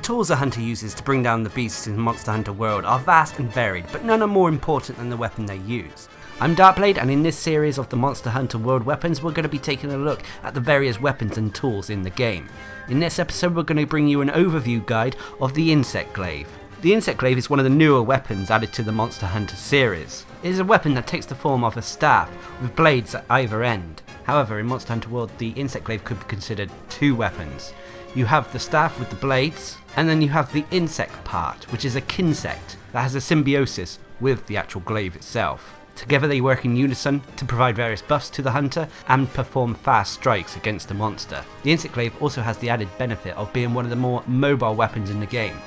tools a hunter uses to bring down the beasts in the Monster Hunter world are vast and varied, but none are more important than the weapon they use. I'm Darcblade, and in this series of the Monster Hunter World weapons, we're going to be taking a look at the various weapons and tools in the game. In this episode, we're going to bring you an overview guide of the Insect Glaive. The Insect Glaive is one of the newer weapons added to the Monster Hunter series. It is a weapon that takes the form of a staff with blades at either end. However, in Monster Hunter World, the Insect Glaive could be considered two weapons. You have the staff with the blades, and then you have the insect part, which is a kinsect that has a symbiosis with the actual glaive itself. Together they work in unison to provide various buffs to the hunter and perform fast strikes against the monster. The Insect Glaive also has the added benefit of being one of the more mobile weapons in the game.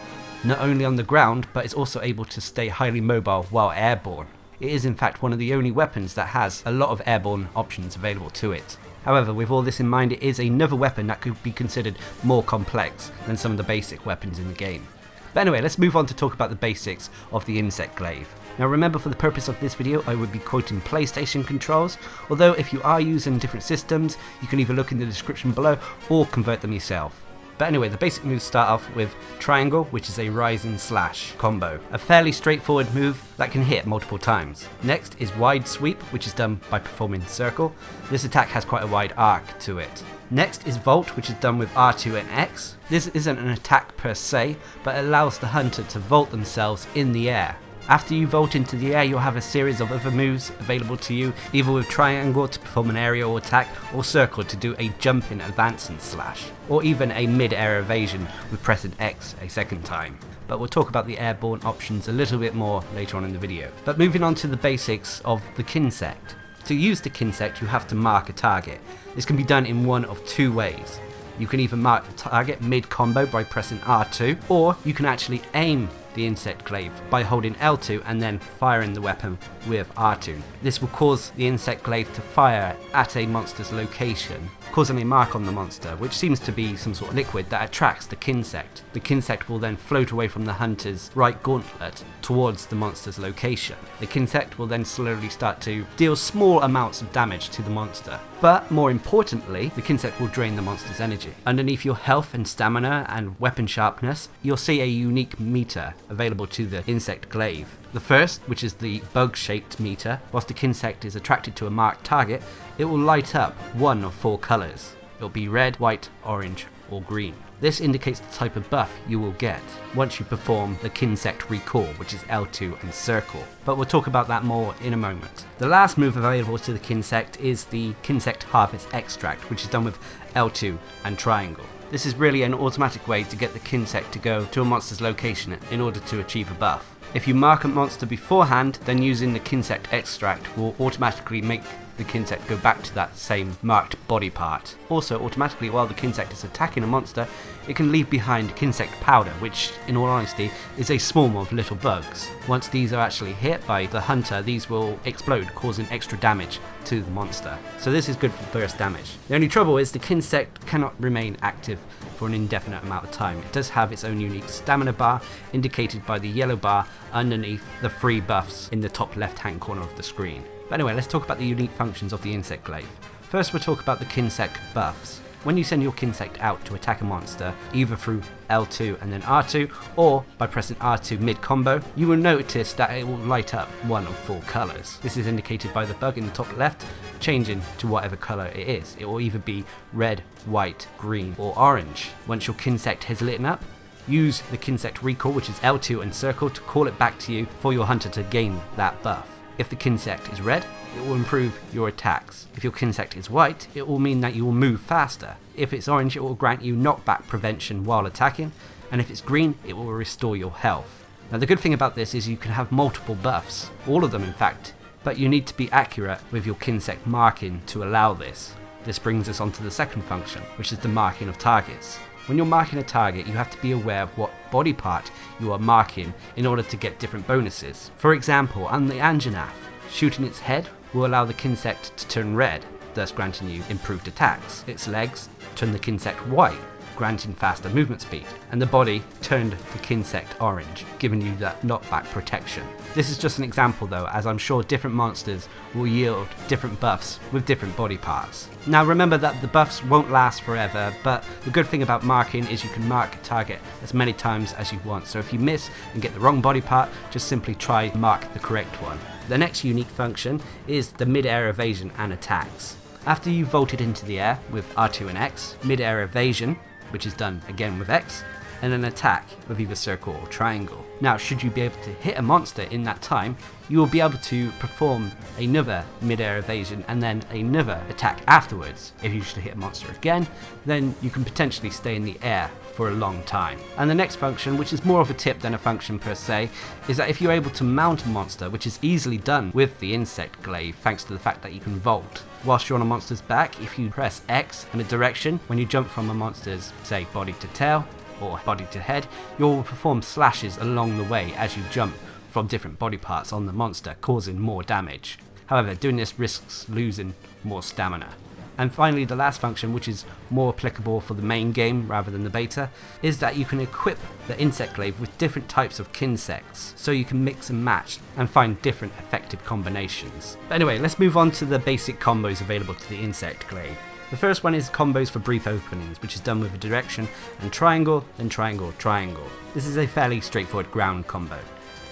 Not only on the ground, but it's also able to stay highly mobile while airborne. It is in fact one of the only weapons that has a lot of airborne options available to it. However, with all this in mind, it is another weapon that could be considered more complex than some of the basic weapons in the game. But anyway, let's move on to talk about the basics of the Insect Glaive. Now remember, for the purpose of this video, I would be quoting PlayStation controls, although if you are using different systems, you can either look in the description below or convert them yourself. But anyway, the basic moves start off with Triangle, which is a rise and slash combo. A fairly straightforward move that can hit multiple times. Next is Wide Sweep, which is done by performing Circle. This attack has quite a wide arc to it. Next is Vault, which is done with R2 and X. This isn't an attack per se, but it allows the hunter to vault themselves in the air. After you vault into the air, you'll have a series of other moves available to you, either with Triangle to perform an aerial attack, or Circle to do a jumping advance and slash, or even a mid-air evasion with pressing X a second time. But we'll talk about the airborne options a little bit more later on in the video. But moving on to the basics of the Kinsect. To use the Kinsect, you have to mark a target. This can be done in one of two ways. You can either mark the target mid-combo by pressing R2, or you can actually aim the Insect Glaive by holding L2 and then firing the weapon with R2. This will cause the Insect Glaive to fire at a monster's location, causing a mark on the monster, which seems to be some sort of liquid that attracts the Kinsect. The Kinsect will then float away from the hunter's right gauntlet towards the monster's location. The Kinsect will then slowly start to deal small amounts of damage to the monster. But more importantly, the Kinsect will drain the monster's energy. Underneath your health and stamina and weapon sharpness, you'll see a unique meter available to the Insect Glaive. The first, which is the bug-shaped meter, whilst the Kinsect is attracted to a marked target, it will light up one of four colours. It will be red, white, orange, or green. This indicates the type of buff you will get once you perform the Kinsect Recall, which is L2 and Circle. But we'll talk about that more in a moment. The last move available to the Kinsect is the Kinsect Harvest Extract, which is done with L2 and Triangle. This is really an automatic way to get the Kinsect to go to a monster's location in order to achieve a buff. If you mark a monster beforehand, then using the Kinsect Extract will automatically make the Kinsect go back to that same marked body part. Also, automatically, while the Kinsect is attacking a monster, it can leave behind Kinsect Powder, which, in all honesty, is a swarm of little bugs. Once these are actually hit by the hunter, these will explode, causing extra damage to the monster. So this is good for burst damage. The only trouble is the Kinsect cannot remain active for an indefinite amount of time. It does have its own unique stamina bar, indicated by the yellow bar underneath the free buffs in the top left-hand corner of the screen. But anyway, let's talk about the unique functions of the Insect Glaive. First, we'll talk about the Kinsect buffs. When you send your Kinsect out to attack a monster, either through L2 and then R2, or by pressing R2 mid-combo, you will notice that it will light up one of four colours. This is indicated by the bug in the top left, changing to whatever colour it is. It will either be red, white, green, or orange. Once your Kinsect has lit up, use the Kinsect Recall, which is L2 and Circle, to call it back to you for your hunter to gain that buff. If the Kinsect is red, it will improve your attacks. If your Kinsect is white, it will mean that you will move faster. If it's orange, it will grant you knockback prevention while attacking, and if it's green, it will restore your health. Now the good thing about this is you can have multiple buffs, all of them in fact, but you need to be accurate with your Kinsect marking to allow this. This brings us on to the second function, which is the marking of targets. When you're marking a target, you have to be aware of what body part you are marking in order to get different bonuses. For example, on the Anjanath, shooting its head will allow the Kinsect to turn red, thus granting you improved attacks. Its legs turn the Kinsect white, granting faster movement speed, and the body turned the Kinsect orange, giving you that knockback protection. This is just an example though, as I'm sure different monsters will yield different buffs with different body parts. Now remember that the buffs won't last forever, but the good thing about marking is you can mark a target as many times as you want, so if you miss and get the wrong body part, just simply try mark the correct one. The next unique function is the mid-air evasion and attacks. After you've vaulted into the air with R2 and X, mid-air evasion, which is done again with X, and an attack with either circle or triangle. Now, should you be able to hit a monster in that time, you will be able to perform another mid-air evasion and then another attack afterwards. If you should hit a monster again, then you can potentially stay in the air for a long time. And the next function, which is more of a tip than a function per se, is that if you're able to mount a monster, which is easily done with the insect glaive thanks to the fact that you can vault. Whilst you're on a monster's back, if you press X in a direction, when you jump from a monster's, say, body to tail, or body to head, you'll perform slashes along the way as you jump from different body parts on the monster, causing more damage. However, doing this risks losing more stamina. And finally, the last function, which is more applicable for the main game rather than the beta, is that you can equip the insect glaive with different types of kinsects, so you can mix and match and find different effective combinations. But anyway, let's move on to the basic combos available to the insect glaive. The first one is combos for brief openings, which is done with a direction and triangle, then triangle, triangle. This is a fairly straightforward ground combo.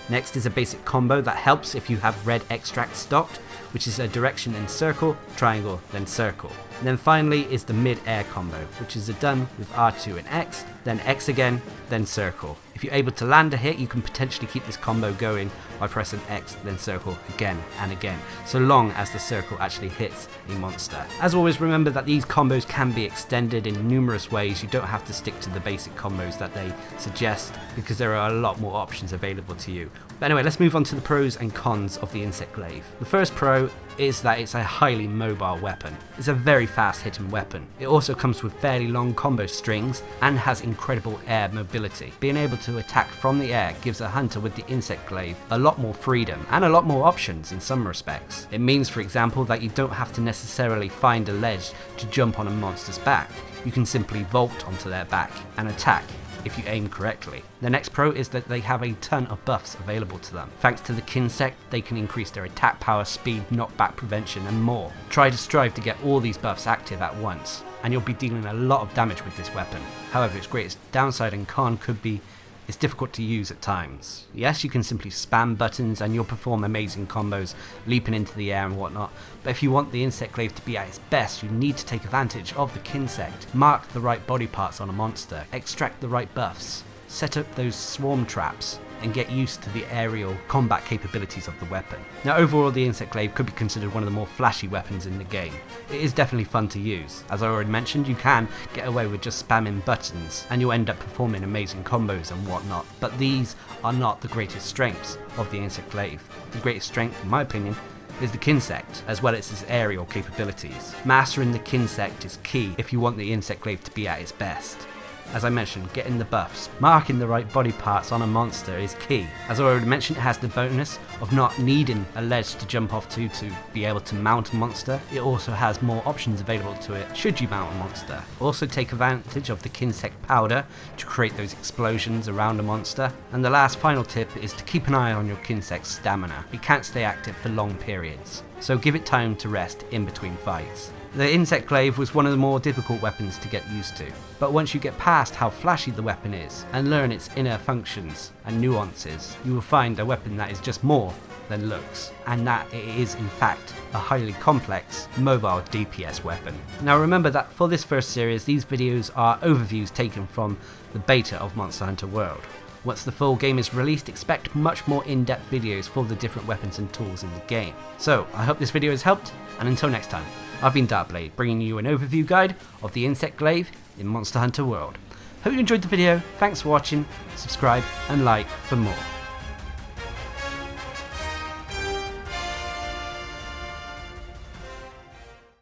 Next is a basic combo that helps if you have red extract stocked, which is a direction and circle, triangle, then circle. And then finally is the mid-air combo, which is done with R2 and X, then X again, then circle. If you're able to land a hit, you can potentially keep this combo going by pressing X, then circle again and again, so long as the circle actually hits a monster. As always, remember that these combos can be extended in numerous ways. You don't have to stick to the basic combos that they suggest, because there are a lot more options available to you. But anyway, let's move on to the pros and cons of the insect glaive. The first pro is that it's a highly mobile weapon. It's a very fast hitting weapon. It also comes with fairly long combo strings and has incredible air mobility. Being able to attack from the air gives a hunter with the insect glaive a lot more freedom and a lot more options in some respects. It means, for example, that you don't have to necessarily find a ledge to jump on a monster's back. You can simply vault onto their back and attack if you aim correctly. The next pro is that they have a ton of buffs available to them. Thanks to the Kinsect, they can increase their attack power, speed, knockback prevention and more. Try to strive to get all these buffs active at once, and you'll be dealing a lot of damage with this weapon. However, its greatest downside and con could be it's difficult to use at times. Yes, you can simply spam buttons and you'll perform amazing combos, leaping into the air and whatnot, but if you want the insect glaive to be at its best, you need to take advantage of the Kinsect, mark the right body parts on a monster, extract the right buffs, set up those swarm traps, and get used to the aerial combat capabilities of the weapon. Now overall, the insect glaive could be considered one of the more flashy weapons in the game. It is definitely fun to use. As I already mentioned, you can get away with just spamming buttons and you'll end up performing amazing combos and whatnot, but these are not the greatest strengths of the insect glaive. The greatest strength, in my opinion, is the Kinsect, as well as its aerial capabilities. Mastering the Kinsect is key if you want the insect glaive to be at its best. As I mentioned, getting the buffs, marking the right body parts on a monster is key. As I already mentioned, it has the bonus of not needing a ledge to jump off to be able to mount a monster. It also has more options available to it should you mount a monster. Also take advantage of the Kinsect powder to create those explosions around a monster. And the last final tip is to keep an eye on your Kinsect's stamina. It can't stay active for long periods, so give it time to rest in between fights. The insect glaive was one of the more difficult weapons to get used to, but once you get past how flashy the weapon is and learn its inner functions and nuances, you will find a weapon that is just more than looks, and that it is in fact a highly complex mobile DPS weapon. Now remember that for this first series, these videos are overviews taken from the beta of Monster Hunter World. Once the full game is released, expect much more in-depth videos for the different weapons and tools in the game. So I hope this video has helped, and until next time, I've been Darcblade, bringing you an overview guide of the insect glaive in Monster Hunter World. Hope you enjoyed the video, thanks for watching, subscribe and like for more.